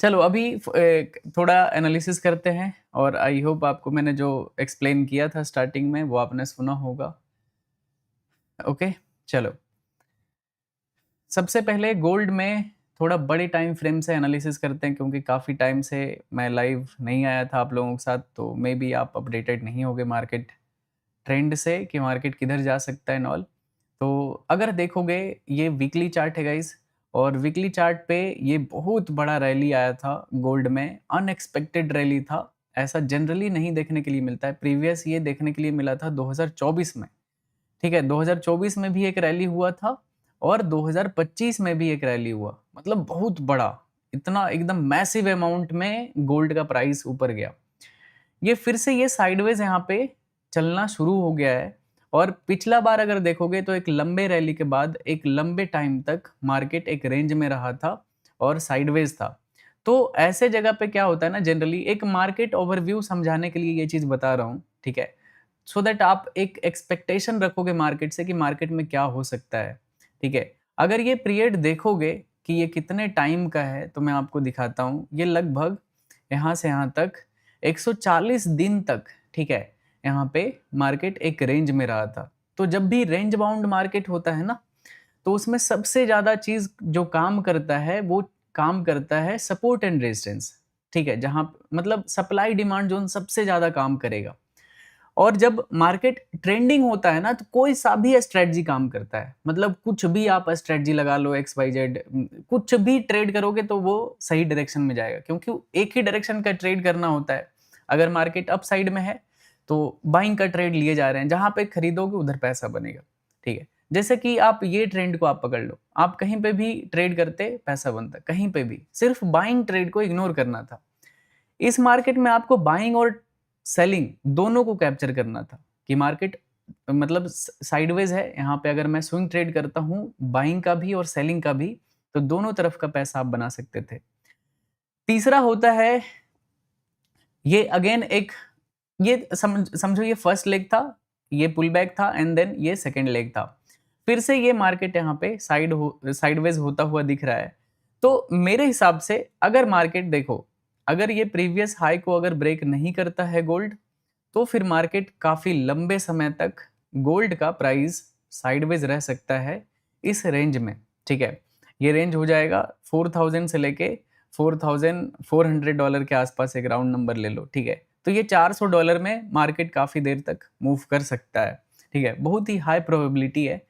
चलो अभी थोड़ा एनालिसिस करते हैं और आई होप आपको मैंने जो एक्सप्लेन किया था स्टार्टिंग में वो आपने सुना होगा। ओके, चलो। सबसे पहले गोल्ड में थोड़ा बड़े टाइम फ्रेम से एनालिसिस करते हैं, क्योंकि काफ़ी टाइम से मैं लाइव नहीं आया था आप लोगों के साथ, तो मे बी आप अपडेटेड नहीं होगे मार्केट ट्रेंड से कि मार्केट किधर जा सकता है एंड ऑल। तो अगर देखोगे ये वीकली चार्ट है गाइस, और वीकली चार्ट पे ये बहुत बड़ा रैली आया था गोल्ड में, अनएक्सपेक्टेड रैली था। ऐसा जनरली नहीं देखने के लिए मिलता है। प्रीवियस ये देखने के लिए मिला था 2024 में, ठीक है। 2024 में भी एक रैली हुआ था और 2025 में भी एक रैली हुआ, मतलब बहुत बड़ा, इतना एकदम मैसिव अमाउंट में गोल्ड का प्राइस ऊपर गया। ये फिर से ये साइडवेज यहाँ पे चलना शुरू हो गया है। और पिछला बार अगर देखोगे तो एक लंबे रैली के बाद एक लंबे टाइम तक मार्केट एक रेंज में रहा था और साइडवेज था। तो ऐसे जगह पे क्या होता है ना, जनरली एक मार्केट ओवरव्यू समझाने के लिए ये चीज बता रहा हूँ, ठीक है। सो दैट आप एक एक्सपेक्टेशन रखोगे मार्केट से कि मार्केट में क्या हो सकता है, ठीक है। अगर ये पीरियड देखोगे कि ये कितने टाइम का है, तो मैं आपको दिखाता हूँ। ये लगभग यहाँ से यहाँ तक 140 दिन तक, ठीक है, यहाँ पे मार्केट एक रेंज में रहा था। तो जब भी रेंज बाउंड मार्केट होता है ना, तो उसमें सबसे ज्यादा चीज जो काम करता है वो काम करता है सपोर्ट एंड रेजिस्टेंस, ठीक है। जहां मतलब सप्लाई डिमांड जोन सबसे ज्यादा काम करेगा। और जब मार्केट ट्रेंडिंग होता है ना, तो कोई सा भी स्ट्रेटजी काम करता है, मतलब कुछ भी आप स्ट्रेटजी लगा लो, एक्स वाई जेड, कुछ भी ट्रेड करोगे तो वो सही डायरेक्शन में जाएगा, क्योंकि एक ही डायरेक्शन का ट्रेड करना होता है। अगर मार्केट अप साइड में है तो बाइंग का ट्रेड लिए जा रहे हैं, जहां पे खरीदोगे उधर पैसा बनेगा, ठीक है। जैसे कि आप ये ट्रेंड को आप पकड़ लो, आप कहीं पे भी ट्रेड करते पैसा बनता, कहीं पे भी सिर्फ बाइंग ट्रेड को इग्नोर करना था। इस मार्केट में आपको बाइंग और सेलिंग दोनों को कैप्चर करना था कि मार्केट मतलब साइडवेज है। यहाँ पे अगर मैं स्विंग ट्रेड करता हूँ बाइंग का भी और सेलिंग का भी, तो दोनों तरफ का पैसा आप बना सकते थे। तीसरा होता है ये अगेन एक, ये समझो ये फर्स्ट लेग था, ये पुल बैक था, एंड देन ये सेकेंड लेग था। फिर से ये मार्केट यहाँ पे साइडवेज होता हुआ दिख रहा है। तो मेरे हिसाब से अगर मार्केट देखो, अगर ये प्रीवियस हाई को अगर ब्रेक नहीं करता है गोल्ड, तो फिर मार्केट काफी लंबे समय तक गोल्ड का प्राइस साइडवेज रह सकता है इस रेंज में, ठीक है। ये रेंज हो जाएगा 4000 से लेके $4400 के आसपास, एक राउंड नंबर ले लो, ठीक है। तो ये $400 में मार्केट काफी देर तक मूव कर सकता है, ठीक है। बहुत ही हाई प्रोबेबिलिटी है।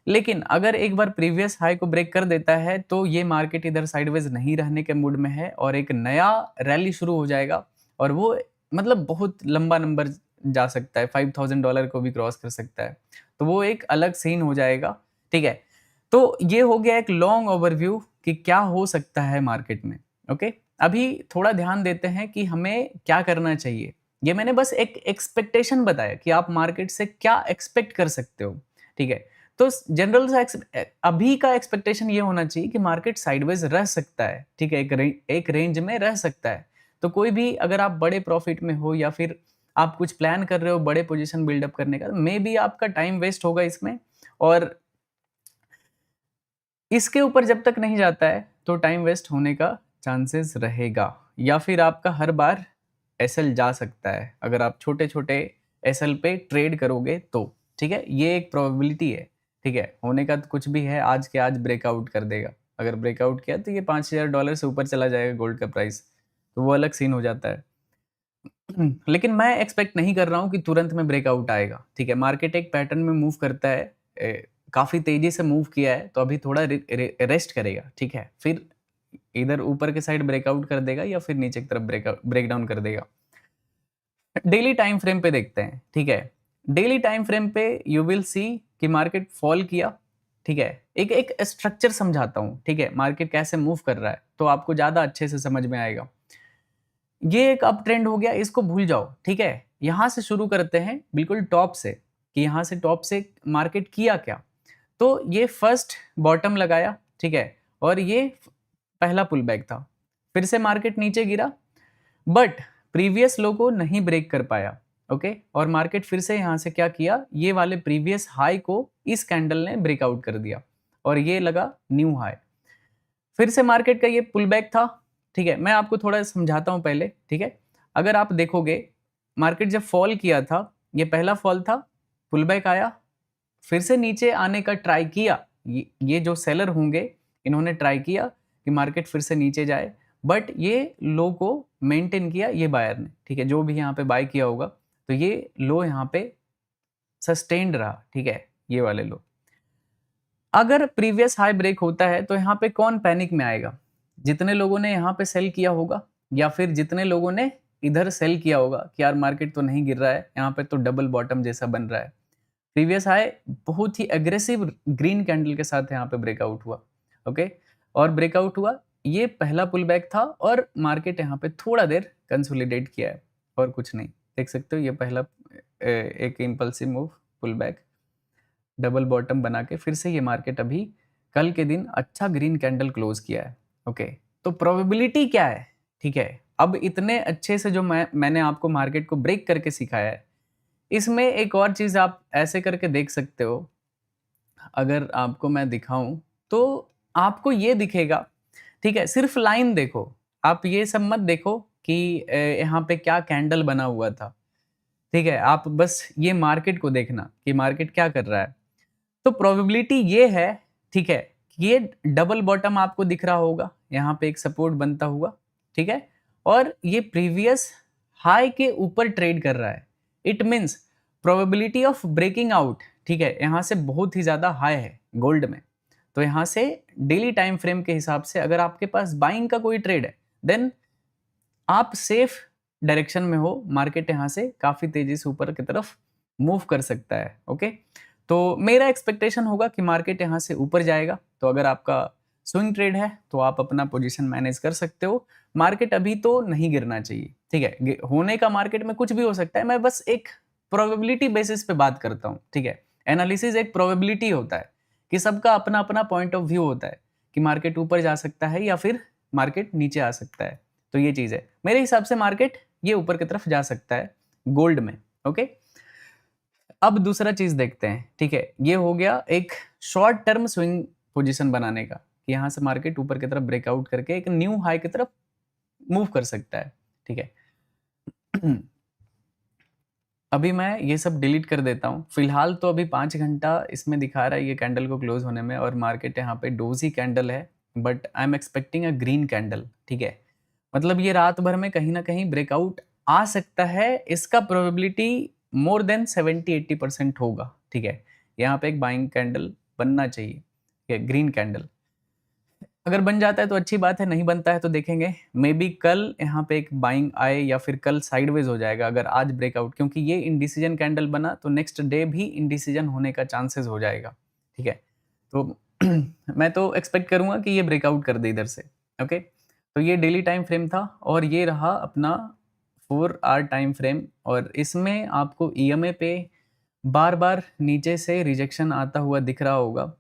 लेकिन अगर एक बार प्रीवियस हाई को ब्रेक कर देता है तो ये मार्केट इधर साइडवेज नहीं रहने के मूड में है और एक नया रैली शुरू हो जाएगा। और वो मतलब बहुत लंबा नंबर जा सकता है, $5000 को भी क्रॉस कर सकता है। तो वो एक अलग सीन हो जाएगा, ठीक है। तो ये हो गया एक लॉन्ग ओवरव्यू कि क्या हो सकता है मार्केट में। ओके, अभी थोड़ा ध्यान देते हैं कि हमें क्या करना चाहिए। ये मैंने बस एक एक्सपेक्टेशन बताया कि आप मार्केट से क्या एक्सपेक्ट कर सकते हो, ठीक है। तो जनरल सा अभी का एक्सपेक्टेशन ये होना चाहिए कि मार्केट साइडवेज रह सकता है, ठीक है, एक रेंज में रह सकता है। तो कोई भी अगर आप बड़े प्रॉफिट में हो या फिर आप कुछ प्लान कर रहे हो बड़े पोजीशन बिल्डअप करने का, मे बी आपका टाइम वेस्ट होगा इसमें। और इसके ऊपर जब तक नहीं जाता है तो टाइम वेस्ट होने का चांसेस रहेगा, या फिर आपका हर बार एसएल जा सकता है अगर आप छोटे छोटे एसएल पे ट्रेड करोगे तो, ठीक है। ये एक प्रोबेबिलिटी है, ठीक है। होने का तो कुछ भी है, आज के आज ब्रेकआउट कर देगा। अगर ब्रेकआउट किया तो ये $5000 से ऊपर चला जाएगा गोल्ड का प्राइस, तो वो अलग सीन हो जाता है। लेकिन मैं एक्सपेक्ट नहीं कर रहा हूँ कि तुरंत में ब्रेकआउट आएगा, ठीक है। मार्केट एक पैटर्न में मूव करता है, काफी तेजी से मूव किया है, तो अभी थोड़ा रेस्ट करेगा, ठीक है। फिर इधर ऊपर के साइड ब्रेकआउट कर देगा या फिर नीचे की तरफ ब्रेक डाउन कर देगा। डेली टाइम फ्रेम पे देखते हैं, ठीक है। डेली टाइम फ्रेम पे यू विल सी कि मार्केट फॉल किया, ठीक है। एक एक स्ट्रक्चर समझाता हूँ, ठीक है, मार्केट कैसे मूव कर रहा है तो आपको ज्यादा अच्छे से समझ में आएगा। ये एक अप ट्रेंड हो गया, इसको भूल जाओ, ठीक है। यहां से शुरू करते हैं बिल्कुल टॉप से कि यहां से टॉप से मार्केट किया क्या। तो ये फर्स्ट बॉटम लगाया, ठीक है, और ये पहला पुल बैक था। फिर से मार्केट नीचे गिरा, बट प्रीवियस लो को नहीं ब्रेक कर पाया, ओके। और मार्केट फिर से यहां से क्या किया, ये वाले प्रीवियस हाई को इस कैंडल ने ब्रेकआउट कर दिया और ये लगा न्यू हाई। फिर से मार्केट का ये पुल बैक था, ठीक है, मैं आपको थोड़ा समझाता हूँ पहले, ठीक है। अगर आप देखोगे मार्केट जब फॉल किया था, ये पहला फॉल था, पुल बैक आया, फिर से नीचे आने का ट्राई किया। ये जो सेलर होंगे इन्होंने ट्राई किया कि मार्केट फिर से नीचे जाए, बट ये लो को मेंटेन किया ये बायर ने, ठीक है। जो भी यहाँ पे बाय किया होगा तो ये लो यहाँ पे सस्टेन्ड रहा, ठीक है, ये वाले लो। अगर प्रीवियस हाई ब्रेक होता है तो यहाँ पे कौन पैनिक में आएगा? जितने लोगों ने यहाँ पे सेल किया होगा या फिर जितने लोगों ने इधर सेल किया होगा कि यार मार्केट तो नहीं गिर रहा है, यहाँ पे तो डबल बॉटम जैसा बन रहा है। प्रीवियस हाई बहुत ही एग्रेसिव ग्रीन कैंडल के साथ यहाँ पे ब्रेकआउट हुआ, ओके, और ब्रेकआउट हुआ, ये पहला पुल बैक था और मार्केट यहाँ पे थोड़ा देर कंसोलिडेट किया है और कुछ नहीं। देख सकते हो ये पहला एक impulsive move pull back, double bottom बना के फिर से ये मार्केट अभी कल के दिन अच्छा ग्रीन कैंडल क्लोज किया है, ओके। तो प्रोबेबिलिटी क्या है, ठीक है, अब इतने अच्छे से जो मैंने आपको मार्केट को ब्रेक करके सिखाया है, इसमें एक और चीज आप ऐसे करके देख सकते हो। अगर आपको मैं दिखाऊं तो आपको ये दिखेगा, ठीक है, सिर्फ लाइन देखो, आप ये सब मत देखो कि यहाँ पे क्या कैंडल बना हुआ था, ठीक है, आप बस ये मार्केट को देखना कि मार्केट क्या कर रहा है। तो प्रोबेबिलिटी ये है, ठीक है, ये डबल बॉटम आपको दिख रहा होगा, यहाँ पे एक सपोर्ट बनता हुआ, ठीक है, और ये प्रीवियस हाई के ऊपर ट्रेड कर रहा है। It means probability of breaking out, ठीक है, यहाँ से बहुत ही ज़्यादा हाई है गोल्ड में। तो यहाँ से डेली टाइम फ्रेम के हिसाब से अगर आपके पास बाइंग का कोई ट्रेड है, देन आप सेफ डायरेक्शन में हो, मार्केट यहाँ से काफ़ी तेज़ी से ऊपर की तरफ मूव कर सकता है, ओके। तो मेरा एक्सपेक्टेशन होगा कि मार्केट यहाँ से ऊपर जाएगा, तो अगर आपका स्विंग ट्रेड है तो आप अपना पोजीशन मैनेज कर सकते हो। मार्केट अभी तो नहीं गिरना चाहिए, ठीक है, होने का मार्केट में कुछ भी हो सकता है, मैं बस एक प्रोबेबिलिटी बेसिस पे बात करता हूँ, ठीक है। एनालिसिस एक प्रोबेबिलिटी होता है कि सबका अपना अपना पॉइंट ऑफ व्यू होता है कि मार्केट ऊपर जा सकता है या फिर मार्केट नीचे आ सकता है। तो ये चीज़ है, मेरे हिसाब से मार्केट ये ऊपर की तरफ जा सकता है गोल्ड में, ओके। अब दूसरा चीज देखते हैं, ठीक है, ये हो गया एक शॉर्ट टर्म स्विंग पोजीशन बनाने का कि यहाँ से मार्केट ऊपर की तरफ ब्रेकआउट करके एक न्यू हाई की तरफ मूव कर सकता है, ठीक है। अभी मैं ये सब डिलीट कर देता हूँ फिलहाल, तो अभी 5 घंटा इसमें दिखा रहा है ये कैंडल को क्लोज होने में, और मार्केट यहाँ पे डोजी कैंडल है, but I am expecting a green candle, ठीक है। मतलब ये रात भर में कहीं ना कहीं ब्रेकआउट आ सकता है, इसका प्रोबेबिलिटी मोर देन 70-80% होगा, ठीक है। यहाँ पे एक बाइंग कैंडल बनना चाहिए, ठीक है, ग्रीन कैंडल। अगर बन जाता है तो अच्छी बात है, नहीं बनता है तो देखेंगे, मे बी कल यहाँ पे एक बाइंग आए या फिर कल साइडवेज हो जाएगा अगर आज ब्रेकआउट, क्योंकि ये इंडिसीजन कैंडल बना तो नेक्स्ट डे भी इंडिसीजन होने का चांसेस हो जाएगा, ठीक है। तो मैं तो एक्सपेक्ट करूंगा कि ये ब्रेकआउट कर दे इधर से, ओके। तो ये डेली टाइम फ्रेम था और ये रहा अपना 4 आवर टाइम फ्रेम, और इसमें आपको ईएमए पे बार बार नीचे से रिजेक्शन आता हुआ दिख रहा होगा।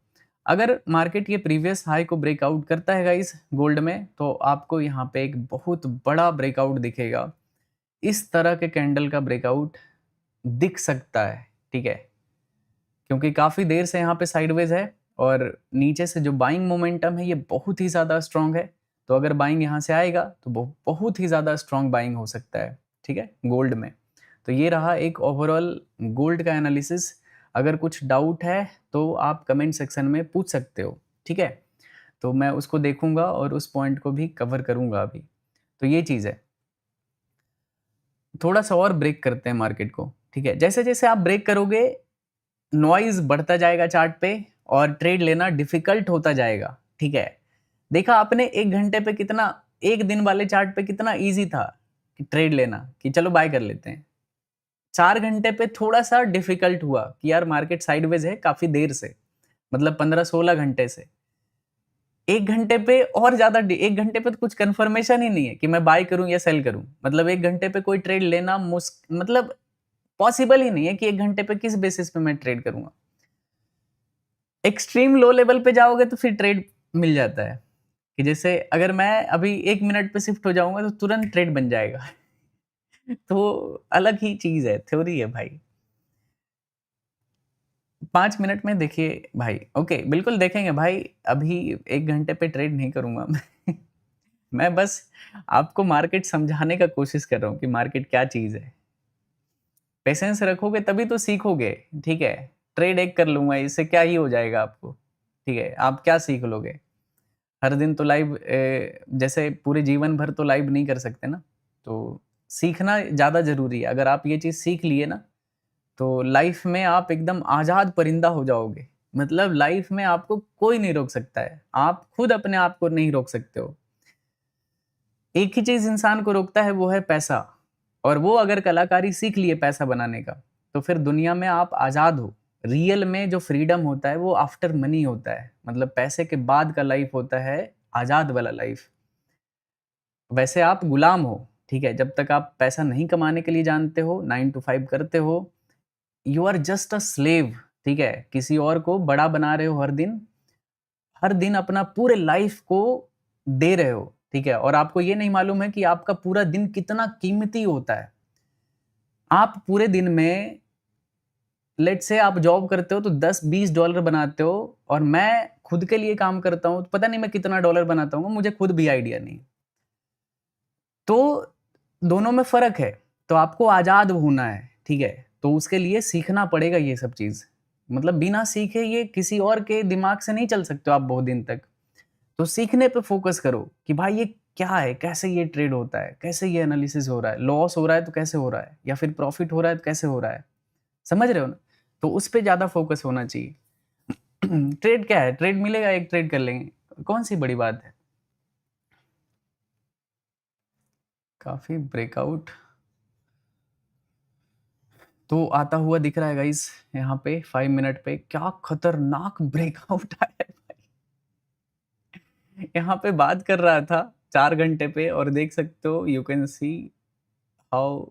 अगर मार्केट ये प्रीवियस हाई को ब्रेकआउट करता है गाइस गोल्ड में, तो आपको यहाँ पे एक बहुत बड़ा ब्रेकआउट दिखेगा, इस तरह के कैंडल का ब्रेकआउट दिख सकता है, ठीक है, क्योंकि काफ़ी देर से यहाँ पे साइडवेज है और नीचे से जो बाइंग मोमेंटम है ये बहुत ही ज़्यादा स्ट्रॉन्ग है। तो अगर बाइंग यहाँ से आएगा तो बहुत ही ज़्यादा स्ट्रॉन्ग बाइंग हो सकता है, ठीक है, गोल्ड में। तो ये रहा एक ओवरऑल गोल्ड का एनालिसिस। अगर कुछ डाउट है तो आप कमेंट सेक्शन में पूछ सकते हो, ठीक है, तो मैं उसको देखूंगा और उस पॉइंट को भी कवर करूंगा अभी। तो ये चीज़ है, थोड़ा सा और ब्रेक करते हैं मार्केट को, ठीक है। जैसे जैसे आप ब्रेक करोगे नॉइज बढ़ता जाएगा चार्ट पे और ट्रेड लेना डिफिकल्ट होता जाएगा, ठीक है। देखा आपने 1 घंटे पे कितना, एक दिन वाले चार्ट पे कितना इजी था कि ट्रेड लेना, कि चलो बाय कर लेते हैं। 4 घंटे पे थोड़ा सा डिफिकल्ट हुआ कि यार मार्केट साइडवेज है काफी देर से, मतलब 15-16 घंटे से। 1 घंटे पे और ज्यादा, 1 घंटे पे तो कुछ कंफर्मेशन ही नहीं है कि मैं बाय करूं या सेल करूं, मतलब 1 घंटे पे कोई ट्रेड लेना मतलब पॉसिबल ही नहीं है कि 1 घंटे पे किस बेसिस पे मैं ट्रेड करूंगा। एक्सट्रीम लो लेवल पे जाओगे तो फिर ट्रेड मिल जाता है, कि जैसे अगर मैं अभी 1 मिनट पे शिफ्ट हो जाऊंगा तो तुरंत ट्रेड बन जाएगा। तो अलग ही चीज है, थ्योरी है भाई। 5 मिनट में देखिए भाई, ओके बिल्कुल देखेंगे भाई, अभी 1 घंटे पे ट्रेड नहीं करूंगा मैं। मैं बस आपको मार्केट समझाने का कोशिश कर रहा हूँ कि मार्केट क्या चीज़ है। पेशेंस रखोगे तभी तो सीखोगे, ठीक है? ट्रेड एक कर लूँगा, इससे क्या ही हो जाएगा आपको, ठीक है? आप क्या सीख लोगे? हर दिन तो लाइव जैसे पूरे जीवन भर तो लाइव नहीं कर सकते ना, तो सीखना ज़्यादा ज़रूरी है। अगर आप ये चीज़ सीख लिए ना, तो लाइफ़ में आप एकदम आज़ाद परिंदा हो जाओगे। मतलब लाइफ़ में आपको कोई नहीं रोक सकता है। आप खुद अपने आप को नहीं रोक सकते हो। एक ही चीज़ इंसान को रोकता है, वो है पैसा। और वो अगर कलाकारी सीख लिए पैसा बनाने का, तो फिर दुनिया में आप आज़ाद हो। रियल में जो फ्रीडम होता है वो आफ्टर मनी होता है। मतलब पैसे के बाद का लाइफ़ होता है आज़ाद वाला लाइफ़। वैसे आप गुलाम हो, ठीक है? जब तक आप पैसा नहीं कमाने के लिए जानते हो, 9 टू 5 करते हो, you are just a slave, ठीक है? किसी और को बड़ा बना रहे हो हर दिन अपना पूरे लाइफ़ को दे रहे हो, ठीक है? और आपको ये नहीं मालूम है कि आपका पूरा दिन कितना कीमती होता है। आप पूरे दिन में लेट्स से आप जॉब करते हो तो 10-20 डॉलर बनाते हो और मैं खुद के लिए काम करता हूँ, तो पता नहीं मैं कितना डॉलर बनाता हूँ, मुझे खुद भी आइडिया नहीं। तो दोनों में फ़र्क है, तो आपको आज़ाद होना है, ठीक है? तो उसके लिए सीखना पड़ेगा ये सब चीज़। मतलब बिना सीखे ये किसी और के दिमाग से नहीं चल सकते हो आप बहुत दिन तक। तो सीखने पे फ़ोकस करो कि भाई ये क्या है? कैसे ये ट्रेड होता है? कैसे ये एनालिसिस हो रहा है? लॉस हो रहा है तो कैसे हो रहा है? या फिर प्रॉफ़िट हो रहा है तो कैसे हो रहा है? समझ रहे हो ना? तो उस पे ज़्यादा फ़ोकस होना चाहिए। ट्रेड क्या है? ट्रेड मिलेगा, एक ट्रेड कर लेंगे। कौन-सी बड़ी बात है? काफ़ी ब्रेकआउट तो आता हुआ दिख रहा है गाइस यहाँ पे 5 मिनट पे। क्या खतरनाक ब्रेकआउट आया है भाई। यहाँ पे बात कर रहा था 4 घंटे पे और देख सकते हो यू कैन सी हाउ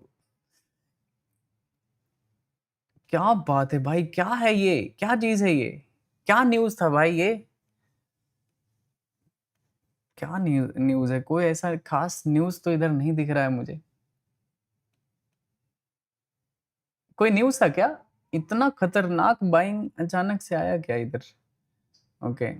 क्या बात है भाई! क्या है ये? क्या चीज़ है ये? क्या न्यूज़ था भाई ये? क्या न्यूज़ है? कोई ऐसा ख़ास न्यूज़ तो इधर नहीं दिख रहा है मुझे। कोई न्यूज़ था क्या? इतना खतरनाक बाइंग अचानक से आया क्या इधर? ओके।